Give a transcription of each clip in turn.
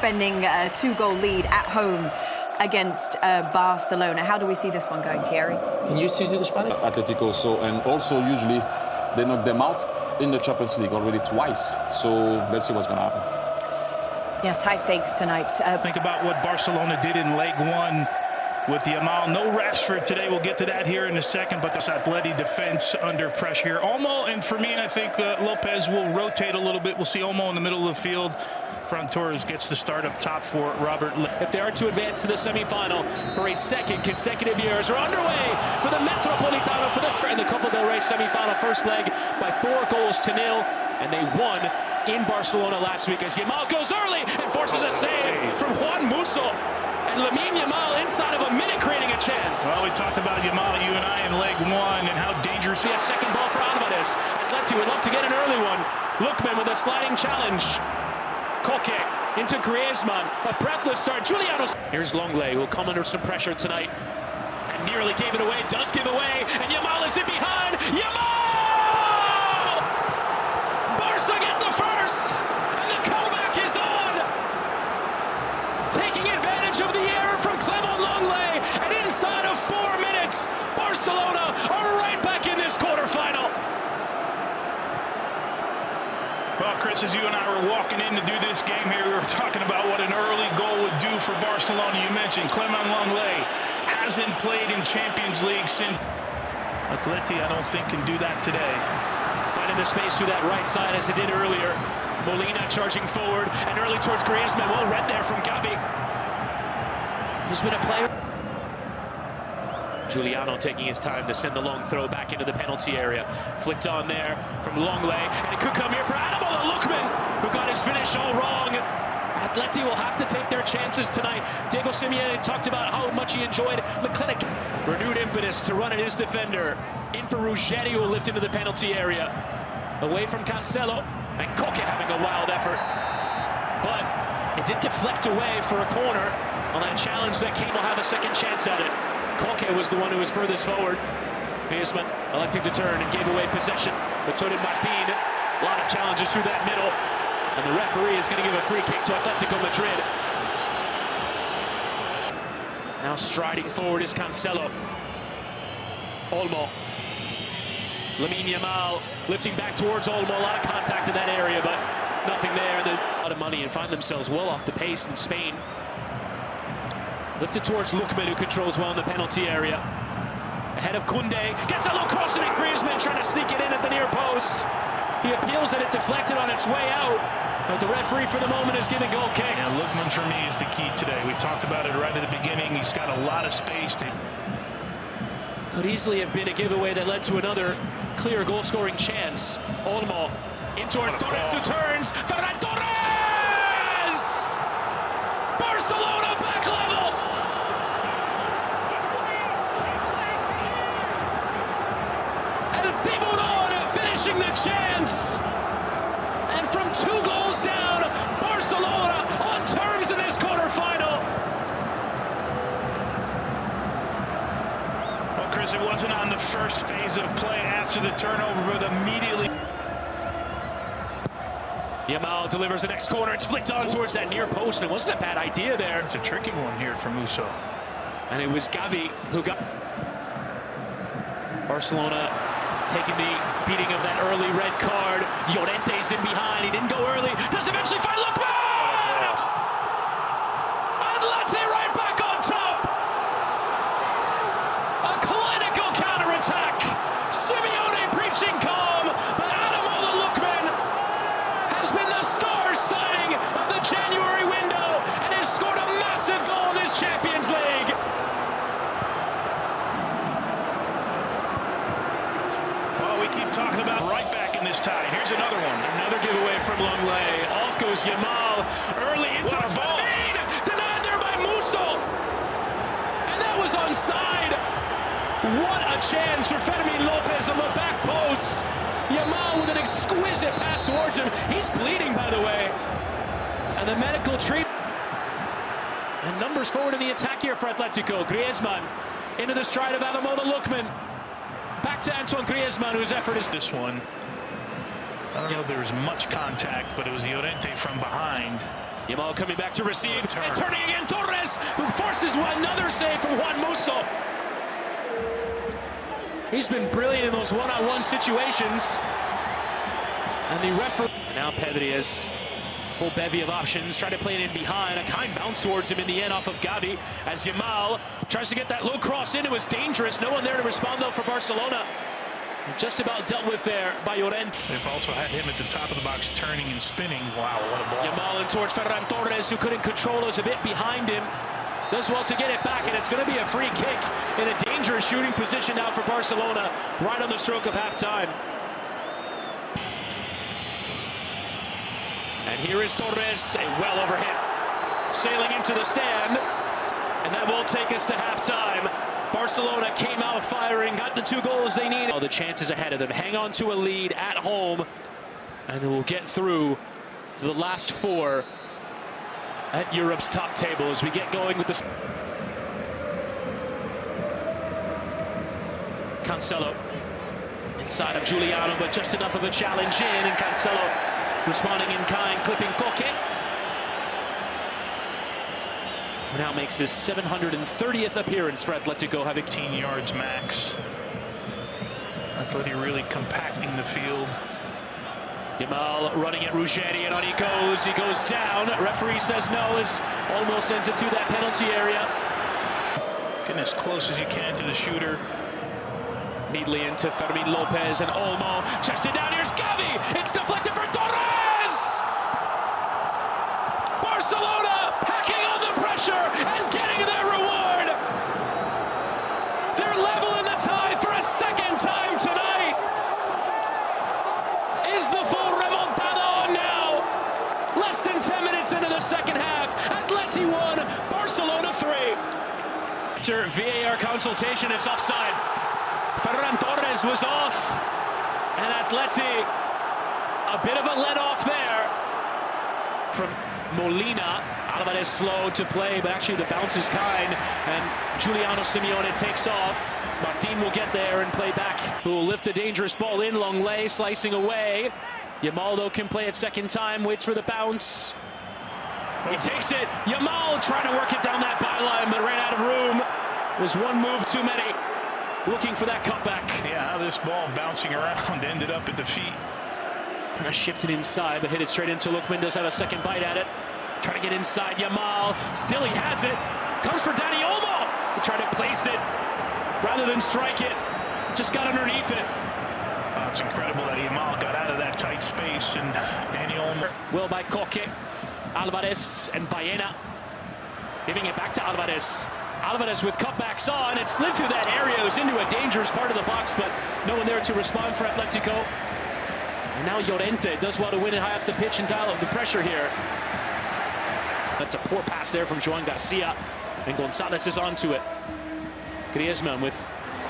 defending a 2-goal lead at home against Barcelona. How do we see this one going, Thierry? Can you still do the Spanish? Athletico, and also usually they knock them out in the Champions League already twice. So let's see what's going to happen. Yes, high stakes tonight. Think about what Barcelona did in leg one with Yamal. No Rashford today. We'll get to that here in a second, but this Atleti defense under pressure here. Olmo and Fermin, I think Lopez will rotate a little bit. We'll see Olmo in the middle of the field. Fran Torres gets the start up top for Robert. If they are to advance to the semifinal for a second consecutive years, are underway for the Metropolitano for in the Copa del Rey semifinal first leg by 4-0, and they won in Barcelona last week as Yamal goes early and forces a save from Juan Musso. And Lamine Yamal inside of a minute creating a chance. Well, we talked about Yamal, you and I, in leg one and how dangerous. See a second ball for Alvarez. Atleti would love to get an early one. Lookman with a sliding challenge. Koke into Griezmann. A breathless start. Juliano. Here's Longley, who will come under some pressure tonight. And nearly gave it away. Does give away. And Yamal is in behind. Yamal! Barca get the first. And the comeback is on. Taking advantage of the error from Clement Longley. And inside of 4 minutes, Barcelona are right back in this quarterfinal. Well, Chris, as you and I were walking in to do this game here, we were talking about what an early goal would do for Barcelona. You mentioned Clement Longley hasn't played in Champions League since. Atleti, I don't think, can do that today. Finding the space through that right side as they did earlier. Molina charging forward and early towards Griezmann. Well read there from Gavi. Who's been a player. Juliano taking his time to send the long throw back into the penalty area. Flicked on there from Longley, and it could come here for Ademola Lookman, who got his finish all wrong. Atleti will have to take their chances tonight. Diego Simeone talked about how much he enjoyed the clinic. Renewed impetus to run at his defender. In for Ruggeri, who will lift into the penalty area. Away from Cancelo, and Koke having a wild effort. But it did deflect away for a corner on that challenge that Kane will have a second chance at it. Koke was the one who was furthest forward. Griezmann electing to turn and gave away possession, but so did Martin. A lot of challenges through that middle, and the referee is going to give a free kick to Athletico Madrid. Now striding forward is Cancelo. Olmo. Lamine Yamal lifting back towards Olmo. A lot of contact in that area, but nothing there. A lot of money and find themselves well off the pace in Spain. Lifted towards Lookman, who controls well in the penalty area. Ahead of Koundé, gets a low cross and Griezmann trying to sneak it in at the near post. He appeals that it deflected on its way out, but the referee for the moment is giving goal kick. Yeah, Lookman for me is the key today. We talked about it right at the beginning. He's got a lot of space. Could easily have been a giveaway that led to another clear goal-scoring chance. Olmo in towards Torres, who turns. Ferran Torres! Barcelona back level! Finishing the chance, and from 2 goals down, Barcelona on terms in this quarterfinal. Well, Chris, it wasn't on the first phase of play after the turnover, but immediately. Yamal delivers the next corner. It's flicked on towards that near post, and it wasn't a bad idea there. It's a tricky one here for Musso. And it was Gavi who got Barcelona taking the beating of that early red card. Llorente's in behind. He didn't go early. Does eventually find Lookman! Atleti right back on top. A clinical counterattack. Simeone preaching calm, but Ademola Lookman has been the star signing of the January window and has scored a massive goal in this Champions League. Talking about right back in this tie. Here's another one. Another giveaway from Longley. Off goes Yamal. Early into the ball. Denied there by Musso. And that was onside. What a chance for Fermin Lopez on the back post. Yamal with an exquisite pass towards him. He's bleeding, by the way. And the medical treatment. And numbers forward in the attack here for Atletico. Griezmann into the stride of Ademola Lookman. Back to Antoine Griezmann, whose effort is this one. I don't know if there was much contact, but it was Llorente from behind. Yamal coming back to receive, and turning again, Torres, who forces another save from Juan Musso. He's been brilliant in those one-on-one situations. And the referee... Now Pedri has full bevy of options, trying to play it in behind. A kind bounce towards him in the end off of Gavi, as Yamal tries to get that low cross in. It was dangerous. No one there to respond, though, for Barcelona. Just about dealt with there by Llorente. They've also had him at the top of the box turning and spinning. Wow, what a ball. Yamal in towards Ferran Torres, who couldn't control us, a bit behind him. Does well to get it back, and it's going to be a free kick in a dangerous shooting position now for Barcelona, right on the stroke of halftime. And here is Torres, a well overhit, sailing into the stand, and that will take us to halftime. Barcelona came out firing, got the 2 goals they needed. All the chances ahead of them, hang on to a lead at home, and they will get through to the last 4 at Europe's top table as we get going with this. Cancelo inside of Giuliano, but just enough of a challenge in, and Cancelo responding in kind, clipping Koke. Who now makes his 730th appearance for Athletico, having 18 yards max. Atleti really compacting the field. Yamal running at Ruggeri, and on he goes down. Referee says no, as almost sends it to that penalty area. Getting as close as you can to the shooter. Neatly into Fermin Lopez, and Olmo chested down. Here's Gavi. It's deflected for Torres. Barcelona hacking on the pressure and getting their reward. They're level in the tie for a second time tonight. Is the full remontada on now? Less than 10 minutes into the second half. Atleti 1, Barcelona 3. After VAR consultation, it's offside. Ferran Torres was off, and Atleti a bit of a let-off there from Molina. Alvarez slow to play, but actually the bounce is kind, and Giuliano Simeone takes off. Martin will get there and play back, who will lift a dangerous ball in. Longley slicing away. Yamal, though, can play it second time, waits for the bounce. He takes it. Yamal trying to work it down that byline, but ran out of room. There's one move too many. Looking for that cutback. Yeah, how this ball bouncing around ended up at the feet. Kind of shifted inside, but hit it straight into Lookman. Does have a second bite at it. Trying to get inside Yamal. Still he has it. Comes for Dani Olmo. He tried to place it rather than strike it. Just got underneath it. Oh, it's incredible that Yamal got out of that tight space, and Dani Olmo. Well by Koke. Alvarez and Baena. Giving it back to Alvarez. Alvarez with cutbacks on. It slid through that area. It was into a dangerous part of the box, but no one there to respond for Atletico. And now Llorente does well to win it high up the pitch and dial up the pressure here. That's a poor pass there from Joan Garcia, and Gonzalez is onto it. Griezmann with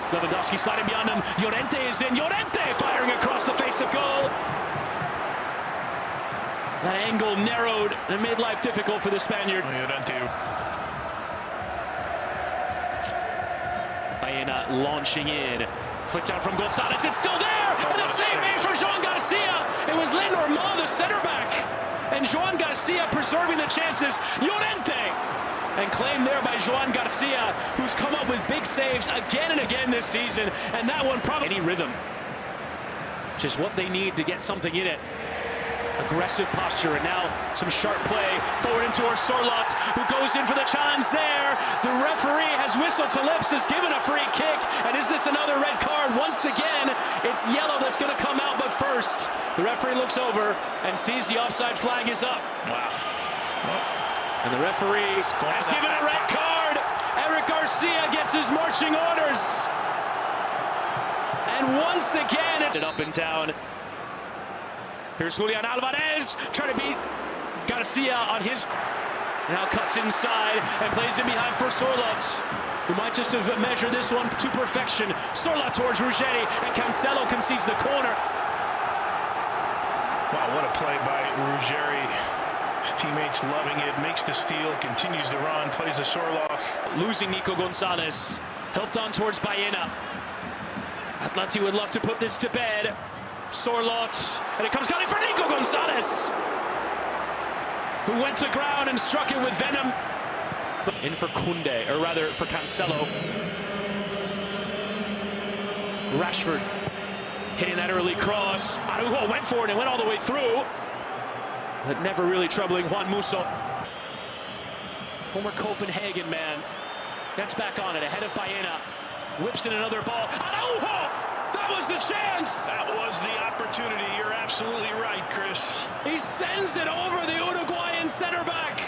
Lewandowski sliding beyond him. Llorente is in. Llorente firing across the face of goal. That angle narrowed and made life difficult for the Spaniard. Llorente. Baena launching in. Flicked out from Gonzalez. It's still there. And a save made for Joan Garcia. It was Lenormand, the center back. And Joan Garcia preserving the chances. Llorente. And claimed there by Joan Garcia, who's come up with big saves again and again this season. And that one probably any rhythm. Which is what they need to get something in it. Aggressive posture, and now some sharp play forward and towards Sorloth, who goes in for the challenge there. The referee has whistled to lips, has given a free kick, and is this another red card? Once again, it's yellow that's going to come out, but first, the referee looks over and sees the offside flag is up. Wow. And the referee has given a red card. Eric Garcia gets his marching orders. And once again, it's up and down. Here's Julian Alvarez trying to beat Garcia on his. Now cuts inside and plays it behind for Sorloth, who might just have measured this one to perfection. Sorloth towards Ruggeri, and Cancelo concedes the corner. Wow, what a play by Ruggeri. His teammates loving it, makes the steal, continues the run, plays the Sorloth. Losing Nico Gonzalez, helped on towards Baena. Atleti would love to put this to bed. Sorloth, and it comes down in for Nico Gonzalez. who went to ground and struck it with venom. In for Koundé, or rather for Cancelo. Rashford hitting that early cross. Araujo went for it and went all the way through, but never really troubling Juan Musso. Former Copenhagen man gets back on it, ahead of Baena. Whips in another ball. Araujo! That was the chance! That was the opportunity. You're absolutely right, Chris. He sends it over the Uruguayan center back.